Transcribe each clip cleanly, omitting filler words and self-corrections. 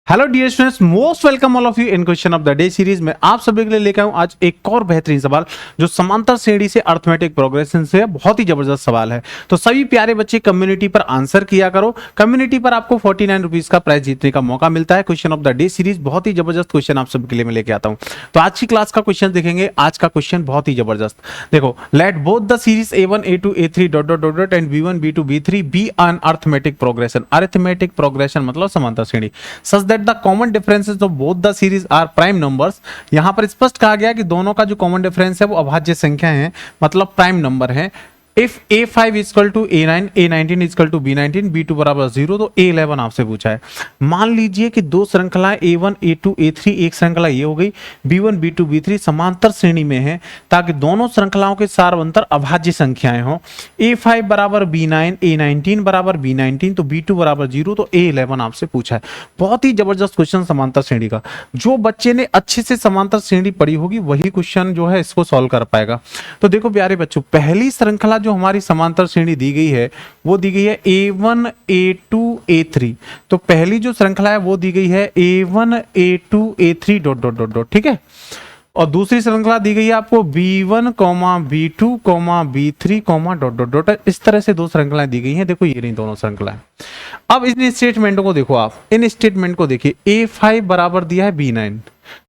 Hello dear students, most welcome all of you in question of the day series में आप सभी के लिए लेकर आऊं आज एक और बेहतरीन सवाल जो समांतर श्रेणी से अर्थमेटिक प्रोग्रेशन से बहुत ही जबरदस्त सवाल है। तो सभी प्यारे बच्चे कम्युनिटी पर आंसर किया करो। कम्युनिटी पर आपको 49 रुपीज का प्राइज जीतने का मौका मिलता है। Question of the day series बहुत ही जबरदस्त क्वेश्चन आप सबके लिए मैं लेके आता हूं। तो आज की क्लास का क्वेश्चन देखेंगे। आज का क्वेश्चन बहुत ही जबरदस्त। देखो, let both the series A1 A2 A3 dot dot dot dot and B1 B2 B3 be an arithmetic progression. Arithmetic progression मतलब समांतर श्रेणी such that the common differences of both the series are prime numbers. यहां पर स्पष्ट कहा गया कि दोनों का जो कॉमन डिफरेंस है वो अभाज्य संख्या है, मतलब प्राइम नंबर है। If A5 equal to A9, A19 equal to B19, B2 बराबर 0, तो A11 आपसे पूछा है। मान लीजिए कि दो श्रृंखलाएं A1 A2 A3, एक श्रृंखला ये हो गई B1 B2 B3 समांतर श्रेणी में है ताकि दोनों श्रृंखलाओं के सार्वंतर अभाज्य संख्याएं हो। A5 बराबर B9, A19 बराबर B19, तो B2 बराबर 0, तो A11 आपसे पूछा है। बहुत ही जबरदस्त क्वेश्चन समांतर श्रेणी का। जो बच्चे ने अच्छे से समांतर श्रेणी पढ़ी होगी वही क्वेश्चन जो है इसको सॉल्व कर पाएगा। तो देखो प्यारे बच्चों, पहली श्रृंखला जो हमारी समांतर श्रेणी दी गई है वो दी गई है A1 A2 A3। तो पहली जो श्रृंखला है वो दी गई है A1 A2 A3 dot dot dot dot, ठीक है। और दूसरी श्रृंखला दी गई है आपको B1 B2 B3 dot dot dot. इस तरह से दो श्रृंखलाएं दी गई हैं। देखो ये रही दोनों श्रृंखलाएं। अब इन स्टेटमेंटों को देखो, आप इन स्टेटमेंट को देखिए। A5 बराबर दिया है B9,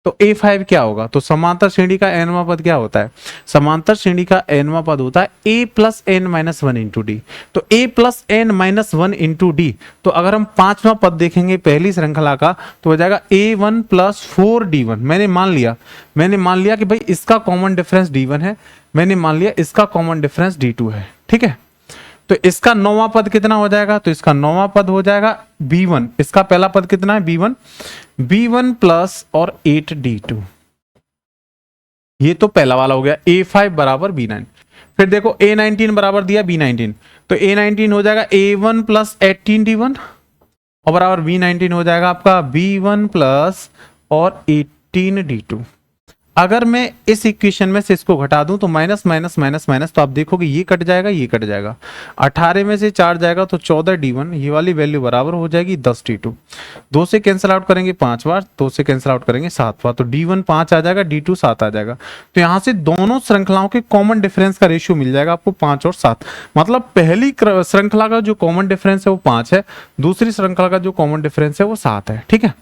तो A5 क्या होगा? तो समांतर श्रेणी का nवां पद क्या होता है? समांतर श्रेणी का nवां पद होता है A plus n minus 1 into D. तो A plus n minus 1 into D. तो अगर हम पांचवा पद देखेंगे पहली श्रृंखला का तो हो जाएगा A1 प्लस 4D1। मैंने मान लिया कि भाई इसका कॉमन डिफरेंस D1 है, मैंने मान लिया इसका कॉमन डिफरेंस D2 है, ठीक है। तो इसका नौवां पद कितना हो जाएगा? तो इसका नौवां पद हो जाएगा B1। इसका पहला पद कितना है? B1 प्लस और 8D2। ये तो पहला वाला हो गया। A5 बराबर B9। फिर देखो A19 बराबर दिया B19, तो A19 हो जाएगा A1 प्लस 18D1 और बराबर B19 हो जाएगा आपका B1 प्लस और 18D2। अगर मैं इस इक्वेशन में से इसको घटा दूं तो माइनस माइनस माइनस माइनस, तो आप देखोगे ये कट जाएगा, ये कट जाएगा। 18 में से 4 जाएगा तो 14D1, ये वाली वैल्यू बराबर हो जाएगी 10D2। 2 से कैंसिल आउट करेंगे 5 बार, 2 से कैंसिल आउट करेंगे 7 बार, तो D1 5 आ जाएगा, D2 7 आ जाएगा। तो यहाँ से दोनों श्रृंखलाओं के कॉमन डिफरेंस का रेशियो मिल जाएगा आपको 5 और 7। मतलब पहली श्रृंखला का जो कॉमन डिफरेंस है वो 5 है, दूसरी श्रृंखला का जो कॉमन डिफरेंस है वो 7 है, ठीक है।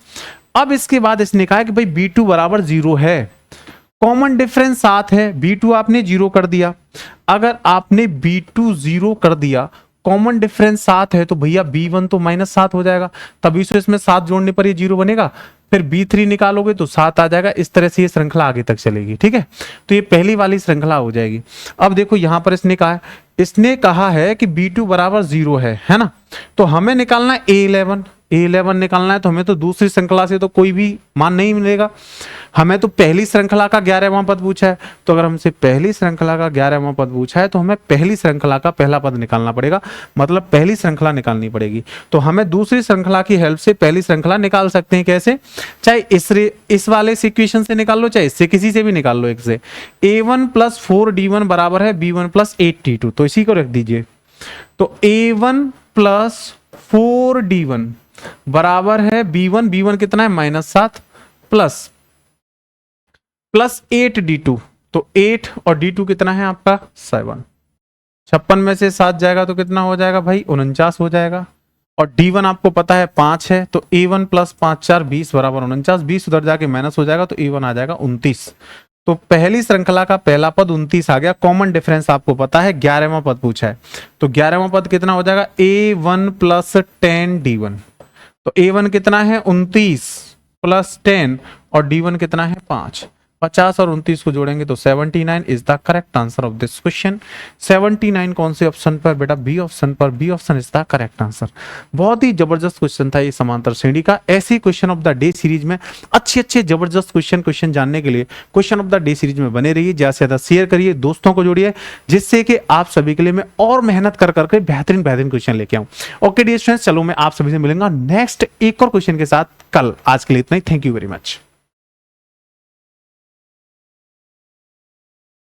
अब इसके बाद इसने कहा कि भाई B2 बराबर 0 है, कॉमन डिफरेंस 7 है, B2 आपने 0 कर दिया। अगर आपने B2 0 कर दिया, कॉमन डिफरेंस 7 है, तो भैया B1 तो -7 हो जाएगा, तभी से इसमें 7 जोड़ने पर ये 0 बनेगा। फिर B3 निकालोगे तो 7 आ जाएगा। इस तरह से ये श्रृंखला आगे तक चलेगी, ठीक है। तो ये पहली वाली श्रृंखला हो जाएगी। अब देखो यहां पर इसने कहा है कि B2 बराबर 0 है ना। तो हमें निकालना है A11 निकालना है। तो हमें तो दूसरी श्रृंखला से तो कोई भी मान नहीं मिलेगा, हमें तो पहली श्रृंखला का 11वां पद पूछा है। तो अगर हमसे पहली श्रृंखला का 11वां पद पूछा है तो हमें पहली श्रृंखला का पहला पद निकालना पड़ेगा, मतलब पहली श्रृंखला निकालनी पड़ेगी। तो हमें दूसरी श्रृंखला की हेल्प से पहली श्रृंखला निकाल सकते हैं। कैसे? चाहे इस वाले इक्वेशन से निकाल लो, चाहे इससे किसी से भी निकाल लो। एक से A1 प्लस 4D1 बराबर है B1 प्लस 8D2, तो इसी को रख दीजिए। तो A1 प्लस 4D1 बराबर है B1 कितना है? -7 प्लस 8D2, तो 8 और D2 कितना है आपका? 7। 56 में से 7 जाएगा तो कितना हो जाएगा भाई? 49 हो जाएगा। और D1 आपको पता है 5 है, तो A1 प्लस 5 4 20 बराबर 49। 20 उधर जाके माइनस हो जाएगा तो A1 आ जाएगा 29। तो पहली श्रृंखला का पहला पद 29 आ गया। कॉमन डिफरेंस आपको पता है 11वां पद पूछा है, तो 11वां पद कितना हो जाएगा? A1 plus 10D1। तो A1 कितना है? 29 प्लस 10 और D1 कितना है? 5। 50 और 29 को जोड़ेंगे तो 79 is the correct answer of this question. 79 कौन से ऑप्शन पर? बेटा बी ऑप्शन पर। B option is the correct answer. बहुत ही जबरदस्त क्वेश्चन था ये समांतर श्रेणी का। ऐसी question of the day series में अच्छे जबरदस्त क्वेश्चन जानने के लिए question of the day series में बने रहिए। ज्यादा से ज्यादा शेयर करिए, दोस्तों को जोड़िए, जिससे कि आप सभी के लिए मैं और मेहनत कर करके बेहतरीन क्वेश्चन लेके आऊं। ओके डियर स्टूडेंट्स, चलो मैं आप सभी से मिलूंगा नेक्स्ट एक और क्वेश्चन के साथ कल। आज के लिए इतना ही। Thank you very much.